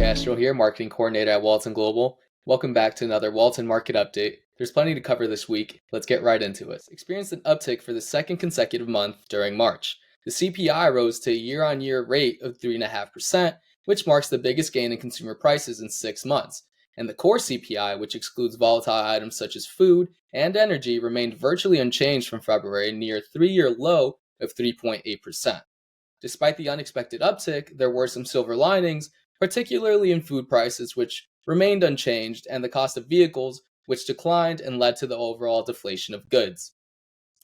Castro here, Marketing Coordinator at Walton Global. Welcome back to another Walton Market Update. There's plenty to cover this week. Let's get right into it. Experienced an uptick for the second consecutive month during March. The CPI rose to a year-on-year rate of 3.5%, which marks the biggest gain in consumer prices in 6 months. And the core CPI, which excludes volatile items such as food and energy, remained virtually unchanged from February, near a 3-year low of 3.8%. Despite the unexpected uptick, there were some silver linings, particularly in food prices, which remained unchanged, and the cost of vehicles, which declined and led to the overall deflation of goods.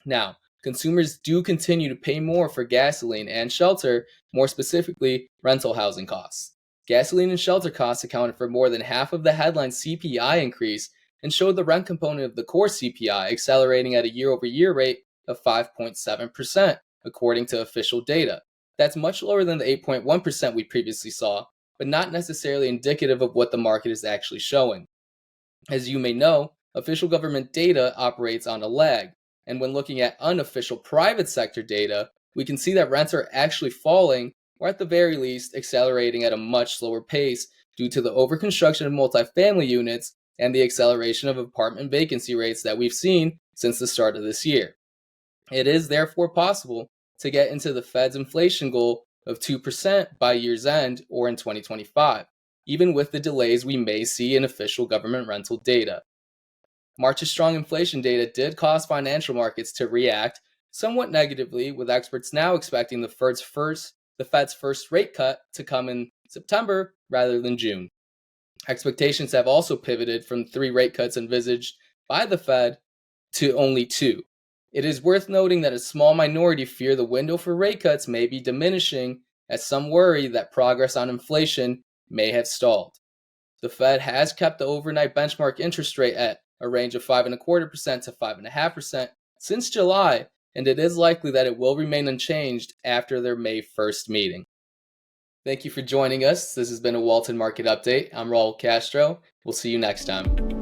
Now, consumers do continue to pay more for gasoline and shelter, more specifically, rental housing costs. Gasoline and shelter costs accounted for more than half of the headline CPI increase and showed the rent component of the core CPI accelerating at a year-over-year rate of 5.7%, according to official data. That's much lower than the 8.1% we previously saw, but not necessarily indicative of what the market is actually showing. As you may know, official government data operates on a lag, and when looking at unofficial private sector data, we can see that rents are actually falling, or at the very least, accelerating at a much slower pace due to the overconstruction of multifamily units and the acceleration of apartment vacancy rates that we've seen since the start of this year. It is therefore possible to get into the Fed's inflation goal of 2% by year's end or in 2025, even with the delays we may see in official government rental data. March's strong inflation data did cause financial markets to react somewhat negatively, with experts now expecting the Fed's first rate cut to come in September rather than June. Expectations have also pivoted from 3 rate cuts envisaged by the Fed to only 2. It is worth noting that a small minority fear the window for rate cuts may be diminishing, as some worry that progress on inflation may have stalled. The Fed has kept the overnight benchmark interest rate at a range of 5.25% to 5.5% since July, and it is likely that it will remain unchanged after their May 1st meeting. Thank you for joining us. This has been a Walton Market Update. I'm Raul Castro. We'll see you next time.